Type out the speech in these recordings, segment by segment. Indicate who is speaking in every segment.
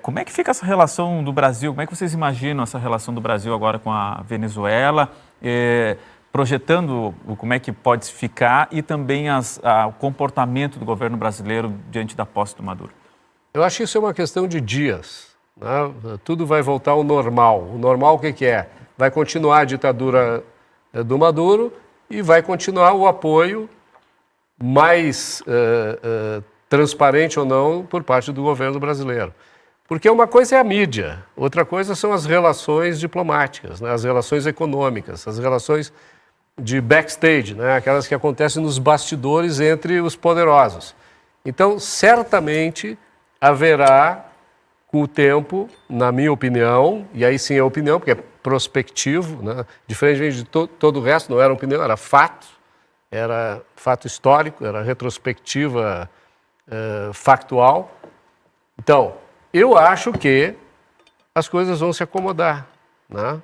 Speaker 1: Como é que fica essa relação do Brasil? Como é que vocês imaginam essa relação do Brasil agora com a Venezuela, projetando como é que pode ficar e também o comportamento do governo brasileiro diante da posse do Maduro?
Speaker 2: Eu acho que isso é uma questão de dias, né? Tudo vai voltar ao normal. O normal o que é? Vai continuar a ditadura do Maduro e vai continuar o apoio mais transparente ou não por parte do governo brasileiro. Porque uma coisa é a mídia, outra coisa são as relações diplomáticas, né? As relações econômicas, as relações de backstage, né? Aquelas que acontecem nos bastidores entre os poderosos. Então, certamente haverá, com o tempo, na minha opinião, e aí sim é opinião, porque é prospectivo, né? Diferente de todo o resto, não era opinião, era fato histórico, era retrospectiva factual. Então, eu acho que as coisas vão se acomodar, né?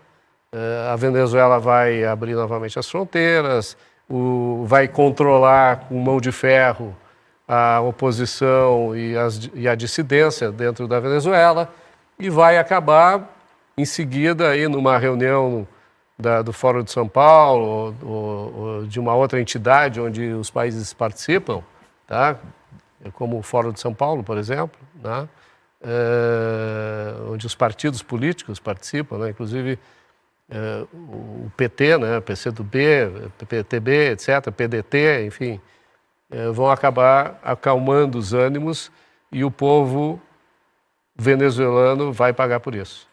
Speaker 2: A Venezuela vai abrir novamente as fronteiras, vai controlar com mão de ferro a oposição e a dissidência dentro da Venezuela e vai acabar em seguida aí numa reunião do Fórum de São Paulo ou de uma outra entidade onde os países participam, tá? Como o Fórum de São Paulo, por exemplo, né? Onde os partidos políticos participam, né? Inclusive o PT, né? PCdoB, PTB, etc., PDT, enfim, vão acabar acalmando os ânimos e o povo venezuelano vai pagar por isso.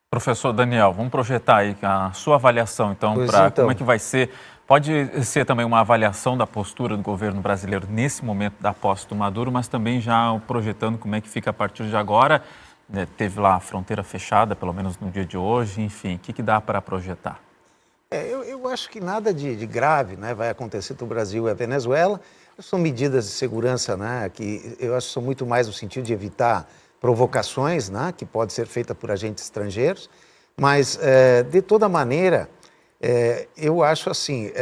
Speaker 1: Professor Daniel, vamos projetar aí a sua avaliação, então, para como é que vai ser. Pode ser também uma avaliação da postura do governo brasileiro nesse momento da posse do Maduro, mas também já projetando como é que fica a partir de agora. Teve lá a fronteira fechada, pelo menos no dia de hoje, enfim, o que dá para projetar?
Speaker 3: Eu acho que nada de grave, né, vai acontecer entre o Brasil e a Venezuela. São medidas de segurança, né, que eu acho que são muito mais no sentido de evitar provocações, né, que pode ser feita por agentes estrangeiros, mas de toda maneira eu acho assim,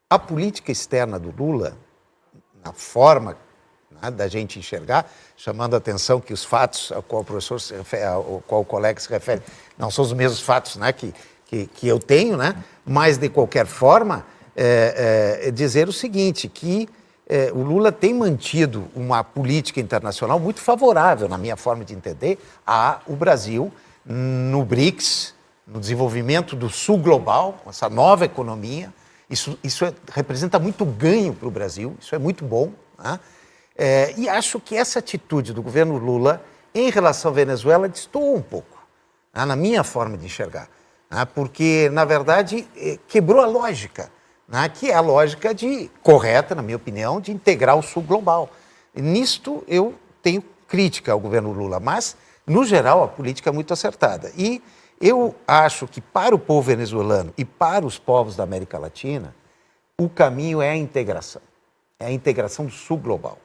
Speaker 3: a política externa do Lula, na forma, né, da gente enxergar, chamando a atenção que os fatos ao qual o professor se refere, ao qual o colega se refere, não são os mesmos fatos, né, que eu tenho, né, mas de qualquer forma dizer o seguinte, que o Lula tem mantido uma política internacional muito favorável, na minha forma de entender, ao Brasil no BRICS, no desenvolvimento do Sul Global, essa nova economia. Isso representa muito ganho para o Brasil, isso é muito bom, né? E acho que essa atitude do governo Lula em relação à Venezuela destoou um pouco, né, na minha forma de enxergar, né, porque, na verdade, quebrou a lógica, né, que é a lógica correta, na minha opinião, de integrar o Sul Global. E nisto eu tenho crítica ao governo Lula, mas, no geral, a política é muito acertada. E eu acho que para o povo venezuelano e para os povos da América Latina, o caminho é a integração do Sul Global.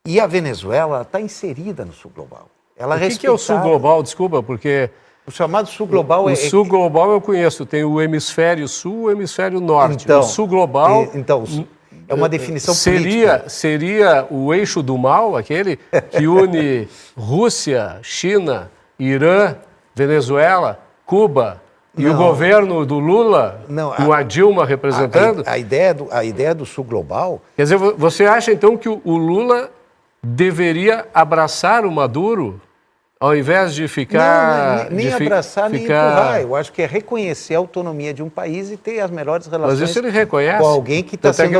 Speaker 3: E a Venezuela está inserida no Sul Global.
Speaker 2: O que é o Sul Global? Desculpa, porque...
Speaker 3: O chamado Sul Global
Speaker 2: o Sul Global eu conheço, tem o Hemisfério Sul e o Hemisfério Norte.
Speaker 3: Então,
Speaker 2: o Sul Global...
Speaker 3: Então, é uma definição política.
Speaker 2: Seria o eixo do mal, aquele que une Rússia, China, Irã, Venezuela, Cuba e o governo do Lula, com a Dilma representando?
Speaker 3: A ideia do Sul Global...
Speaker 2: Quer dizer, você acha então que o Lula deveria abraçar o Maduro ao invés de ficar...
Speaker 3: Não, nem abraçar, nem empurrar. Eu acho que é reconhecer a autonomia de um país e ter as melhores relações.
Speaker 2: Mas isso ele reconhece.
Speaker 3: Com alguém que está sendo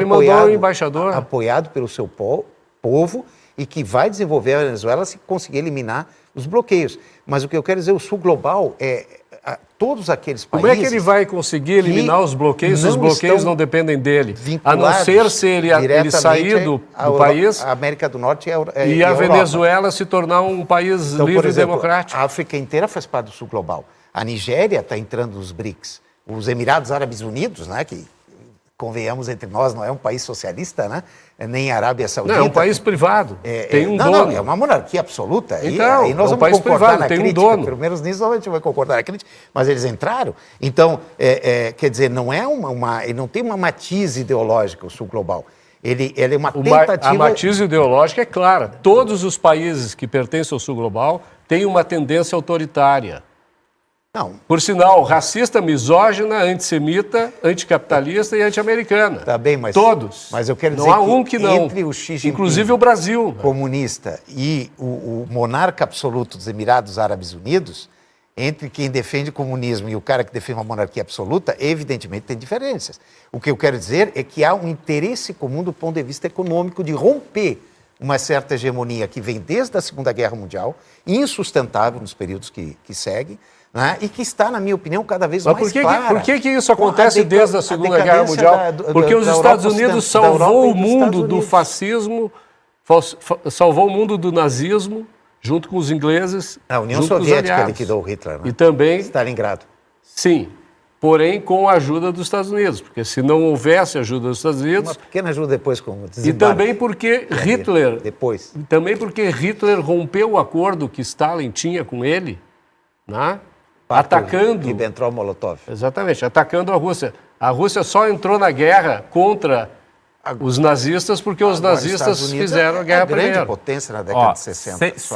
Speaker 3: apoiado pelo seu povo e que vai desenvolver a Venezuela se conseguir eliminar os bloqueios. Mas o que eu quero dizer, o Sul Global todos aqueles países...
Speaker 2: Como é que ele vai conseguir eliminar os bloqueios se os bloqueios não dependem dele? A não ser se ele sair do país...
Speaker 3: A América do Norte
Speaker 2: e a Venezuela se tornar um país livre e democrático.
Speaker 3: A África inteira faz parte do Sul Global. A Nigéria está entrando nos BRICS. Os Emirados Árabes Unidos, né, que, convenhamos entre nós, não é um país socialista, né? Nem a Arábia Saudita.
Speaker 2: Não, é um país privado, tem um dono.
Speaker 3: Não, é uma monarquia absoluta.
Speaker 2: Então,
Speaker 3: aí nós
Speaker 2: é um país privado, tem um dono.
Speaker 3: Pelo menos nisso a gente vai concordar na crítica, mas eles entraram. Então, quer dizer, não é não tem uma matiz ideológica o Sul Global. Ele é uma tentativa...
Speaker 2: A matiz ideológica é clara. Todos os países que pertencem ao Sul Global têm uma tendência autoritária.
Speaker 3: Não.
Speaker 2: Por sinal, racista, misógina, antissemita, anticapitalista e anti-americana.
Speaker 3: Tá bem, mas...
Speaker 2: Todos.
Speaker 3: Mas eu quero dizer
Speaker 2: não há um que não.
Speaker 3: Entre o Xi Jinping,
Speaker 2: inclusive o Brasil.
Speaker 3: comunista, e o monarca absoluto dos Emirados Árabes Unidos, entre quem defende o comunismo e o cara que defende uma monarquia absoluta, evidentemente tem diferenças. O que eu quero dizer é que há um interesse comum do ponto de vista econômico de romper uma certa hegemonia que vem desde a Segunda Guerra Mundial, insustentável nos períodos que seguem, né? E que está, na minha opinião, cada vez mais clara.
Speaker 2: Por que isso acontece desde a Segunda Guerra Mundial? Porque os Estados Unidos salvou o mundo do fascismo, salvou o mundo do nazismo, junto com os ingleses.
Speaker 3: A União Soviética liquidou Hitler, né?
Speaker 2: E também...
Speaker 3: Stalingrado.
Speaker 2: Sim, porém com a ajuda dos Estados Unidos, porque se não houvesse ajuda dos Estados Unidos...
Speaker 3: Uma pequena ajuda depois com o desembarque.
Speaker 2: E também porque Hitler...
Speaker 3: Depois.
Speaker 2: Também porque Hitler rompeu o acordo que Stalin tinha com ele, né? Atacando...
Speaker 3: Ribbentrop-Molotov.
Speaker 2: Exatamente, atacando a Rússia. A Rússia só entrou na guerra contra os nazistas porque os nazistas fizeram a guerra primeiro.
Speaker 3: Grande potência na década de 60.